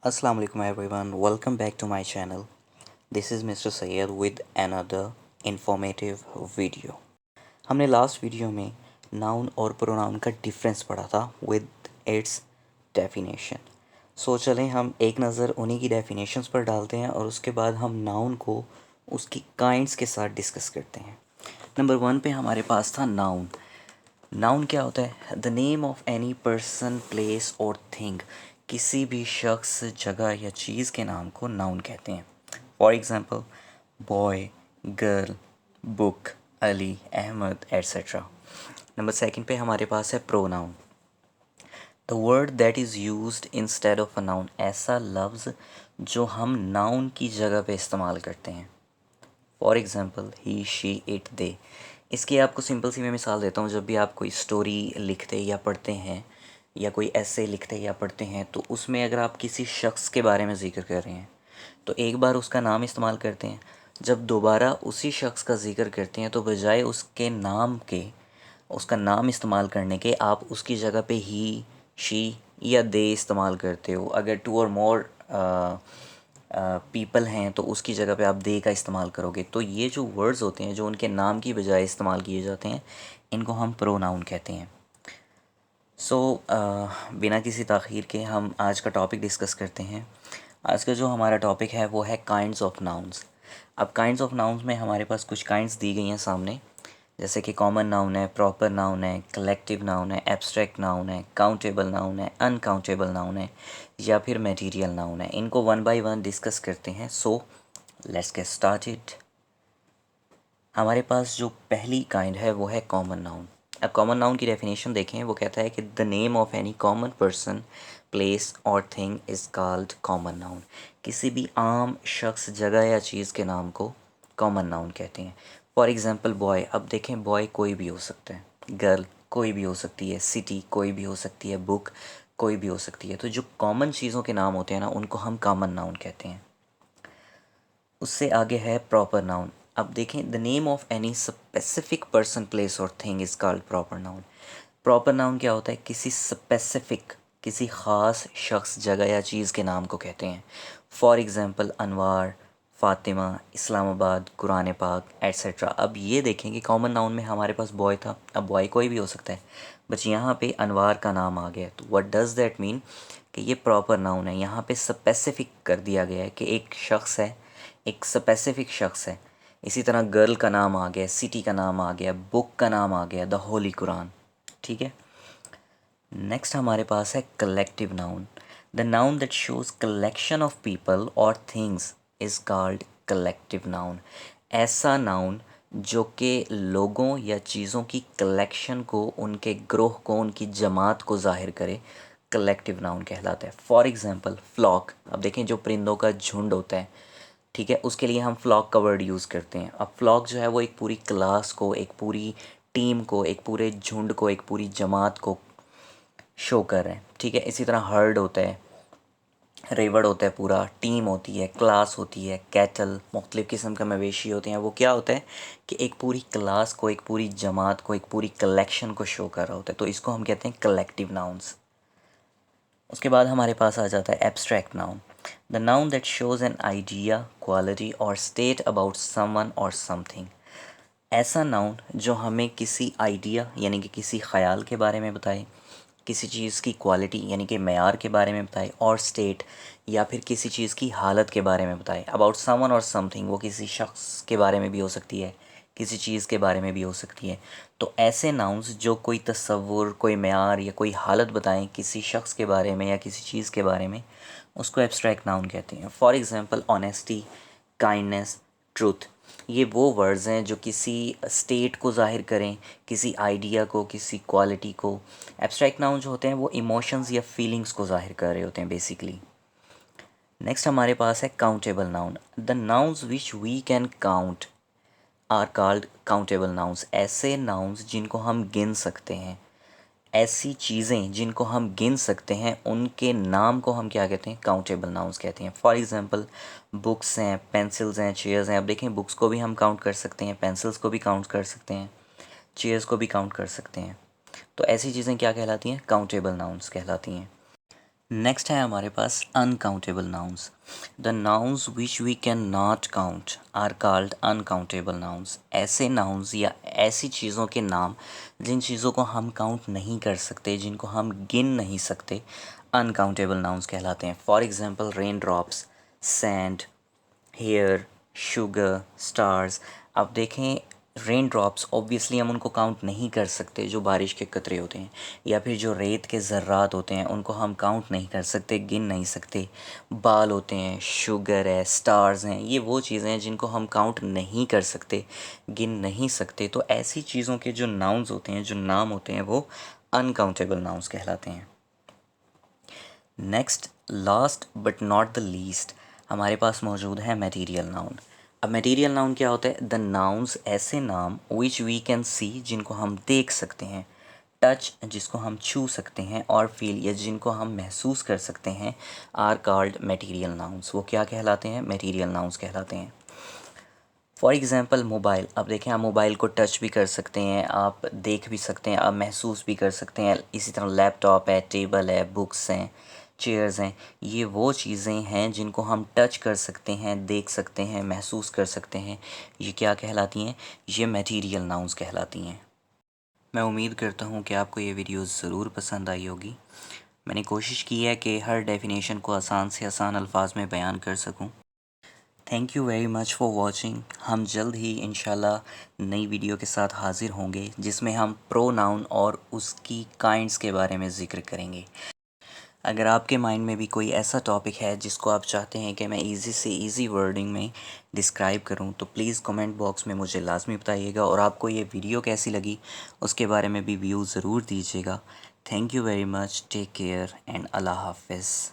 Assalamu alaikum everyone. Welcome back to my channel. This is Mr. Sayed with another informative video. हमने last video में noun और pronoun का difference पढ़ा था with its definition. सो चलें हम एक नज़र उन्हीं की डेफिनेशंस पर डालते हैं और उसके बाद हम नाउन को उसकी काइंड्स के साथ डिस्कस करते हैं. नंबर 1 पे हमारे पास था नाउन. नाउन क्या होता है? The name of any person, place और थिंग. किसी भी शख्स, जगह या चीज़ के नाम को नाउन कहते हैं. For example boy, girl, book, Ali, Ahmed etcetera. Number 2 पे हमारे पास है pronoun. The word that is used instead of a noun. ऐसा लफ्ज़ जो हम नाउन की जगह पे इस्तेमाल करते हैं. For example he, she, it, they. इसकी आपको सिंपल सी मैं मिसाल देता हूँ. जब भी आप कोई स्टोरी लिखते या पढ़ते हैं या कोई ऐसे लिखते या पढ़ते हैं तो उसमें अगर आप किसी शख्स के बारे में ज़िक्र कर रहे हैं तो एक बार उसका नाम इस्तेमाल करते हैं. जब दोबारा उसी शख्स का ज़िक्र करते हैं तो बजाय उसके नाम के, उसका नाम इस्तेमाल करने के, आप उसकी जगह पे ही, शी या दे इस्तेमाल करते हो. अगर टू और मोर पीपल हैं तो उसकी जगह पे आप दे का इस्तेमाल करोगे. तो ये जो वर्ड्स होते हैं जो उनके नाम की बजाय इस्तेमाल किए जाते हैं, इनको हम प्रोनाउन कहते हैं. सो बिना किसी ताख़ीर के हम आज का टॉपिक डिस्कस करते हैं. आज का जो हमारा टॉपिक है वो है काइंड्स ऑफ नाउन्स. अब काइंड्स ऑफ नाउन्स में हमारे पास कुछ काइंड्स दी गई हैं सामने, जैसे कि कॉमन नाउन है, प्रॉपर नाउन है, कलेक्टिव नाउन है, एब्स्ट्रैक्ट नाउन है, काउंटेबल नाउन है, अनकाउंटेबल नाउन है या फिर मटेरियल नाउन है. इनको वन बाय वन डिस्कस करते हैं. So let's get started. हमारे पास जो पहली काइंड है वो है कॉमन नाउन. अब कॉमन नाउन की डेफिनेशन देखें. वो कहता है कि the name of any common person, place और thing is called common noun. किसी भी आम शख्स, जगह या चीज़ के नाम को कॉमन नाउन कहते हैं. For example boy. अब देखें, बॉय कोई भी हो सकता है, गर्ल कोई भी हो सकती है, सिटी कोई भी हो सकती है, बुक कोई भी हो सकती है. तो जो कॉमन चीज़ों के नाम होते हैं ना, उनको हम कॉमन नाउन कहते हैं. उससे आगे है प्रॉपर नाउन. अब देखें, the name of any specific person, place और thing is called proper noun. Proper noun क्या होता है? किसी स्पेसिफिक, किसी ख़ास शख्स, जगह या चीज़ के नाम को कहते हैं. फॉर एग्ज़ाम्पल अनवार, फ़ातिमा, इस्लामाबाद, कुरान पाक एट्सेट्रा. अब ये देखें कि कॉमन नाउन में हमारे पास बॉय था. अब बॉय कोई भी हो सकता है, बस यहाँ पे अनवार का नाम आ गया. तो व्हाट डज़ दैट मीन कि ये प्रॉपर नाउन है. यहाँ पे स्पेसिफिक कर दिया गया है कि एक शख्स है, एक स्पेसिफिक शख्स है. इसी तरह गर्ल का नाम आ गया, सिटी का नाम आ गया, बुक का नाम आ गया, द होली कुरान. ठीक है. नेक्स्ट हमारे पास है collective noun. The noun that shows collection of people और things is called collective noun. ऐसा नाउन जो कि लोगों या चीज़ों की कलेक्शन को, उनके ग्रोह को, उनकी जमात को ज़ाहिर करे, कलेक्टिव नाउन कहलाता है. For example flock. अब देखें, जो परिंदों का झुंड होता है, ठीक है, उसके लिए हम फ्लॉक का वर्ड यूज़ करते हैं. अब फ्लॉक जो है वो एक पूरी क्लास को, एक पूरी टीम को, एक पूरे झुंड को, एक पूरी जमात को शो कर रहे हैं. ठीक है. इसी तरह हर्ड होता है, रेवड़ होता है, पूरा टीम होती है, क्लास होती है, कैटल, मुख्तलिफ़ किस्म के मवेशी होते हैं. वो क्या होता है कि एक पूरी क्लास को, एक पूरी जमात को, एक पूरी कलेक्शन को शो कर रहा होता है. तो इसको हम कहते हैं कलेक्टिव नाउन्स. उसके बाद हमारे पास आ जाता है abstract noun. The noun that shows an idea, quality और स्टेट अबाउट समवन और समथिंग. ऐसा नाउन जो हमें किसी आइडिया यानी कि किसी ख़याल के बारे में बताए, किसी चीज़ की क्वालिटी यानी कि मेयार के बारे में बताए, और स्टेट या फिर किसी चीज़ की हालत के बारे में बताए. अबाउट समवन और समथिंग, वो किसी शख्स के बारे में भी हो सकती है, किसी चीज़ के बारे में भी हो सकती है. तो ऐसे नाउन्स जो कोई तसव्वुर, कोई मेयार या कोई हालत बताएं किसी शख्स के बारे में या किसी चीज़ के बारे में, उसको एब्स्ट्रैक्ट नाउन कहते हैं. For example honesty, kindness, truth. ये वो वर्ड्स हैं जो किसी स्टेट को ज़ाहिर करें, किसी आइडिया को, किसी क्वालिटी को. एब्स्ट्रैक्ट नाउन जो होते हैं वो इमोशंस या फीलिंग्स को ज़ाहिर कर रहे होते हैं बेसिकली. नेक्स्ट हमारे पास है countable noun. The nouns which we can count are called countable nouns. ऐसे नाउन्स जिनको हम गिन सकते हैं, ऐसी चीज़ें जिनको हम गिन सकते हैं, उनके नाम को हम क्या कहते हैं? काउंटेबल नाउन्स कहते हैं. फॉर एग्ज़ाम्पल बुक्स हैं, पेंसिल्स हैं, चेयर्स हैं. अब देखें, बुक्स को भी हम काउंट कर सकते हैं, पेंसिल्स को भी काउंट कर सकते हैं, चेयर्स को भी काउंट कर सकते हैं. तो ऐसी चीज़ें क्या कहलाती हैं? काउंटेबल नाउन्स कहलाती हैं. नेक्स्ट है हमारे पास uncountable nouns. The nouns which we can not count are called uncountable nouns. ऐसे नाउन्स या ऐसी चीज़ों के नाम जिन चीज़ों को हम काउंट नहीं कर सकते, जिनको हम गिन नहीं सकते, अनकाउंटेबल नाउन्स कहलाते हैं। For example rain drops, sand, hair, sugar, stars. अब देखें, रेन ड्रॉप्स ऑब्वियसली हम उनको काउंट नहीं कर सकते, जो बारिश के कतरे होते हैं, या फिर जो रेत के ज़र्रात होते हैं उनको हम काउंट नहीं कर सकते, गिन नहीं सकते। बाल होते हैं, शुगर है, स्टार्स हैं, ये वो चीज़ें हैं जिनको हम काउंट नहीं कर सकते, गिन नहीं सकते। तो ऐसी चीज़ों के जो नाउन्स होते हैं, जो नाम होते हैं, वो अनकाउंटेबल नाउन्स कहलाते हैं। Next, last but not the least, हमारे पास मौजूद है मटेरियल नाउन। अब मटेरियल नाउन क्या होता है? द नाउन्स, ऐसे नाम विच वी कैन सी, जिनको हम देख सकते हैं, टच, जिसको हम छू सकते हैं, और फील, या जिनको हम महसूस कर सकते हैं, आर कॉल्ड मटेरियल नाउन्स। वो क्या कहलाते हैं? मटेरियल नाउन्स कहलाते हैं। For example mobile. अब देखें, आप मोबाइल को टच भी कर सकते हैं, आप देख भी सकते हैं, आप महसूस भी कर सकते हैं। इसी तरह लैपटॉप है, टेबल है, बुक्स हैं, चेयर्स हैं, ये वो चीज़ें हैं जिनको हम टच कर सकते हैं, देख सकते हैं, महसूस कर सकते हैं। ये क्या कहलाती हैं? ये मटेरियल नाउन्स कहलाती हैं। मैं उम्मीद करता हूँ कि आपको ये वीडियो ज़रूर पसंद आई होगी। मैंने कोशिश की है कि हर डेफिनेशन को आसान से आसान अल्फाज में बयान कर सकूँ। Thank you very much for watching. हम जल्द ही इंशाल्लाह नई वीडियो के साथ हाज़िर होंगे, जिसमें हम प्रोनाउन और उसकी काइंड्स के बारे में ज़िक्र करेंगे। अगर आपके माइंड में भी कोई ऐसा टॉपिक है जिसको आप चाहते हैं कि मैं इजी से इजी वर्डिंग में डिस्क्राइब करूं, तो प्लीज़ कमेंट बॉक्स में मुझे लाजमी बताइएगा, और आपको ये वीडियो कैसी लगी उसके बारे में भी व्यू ज़रूर दीजिएगा। Thank you very much, take care and अल्लाह हाफ़िज़।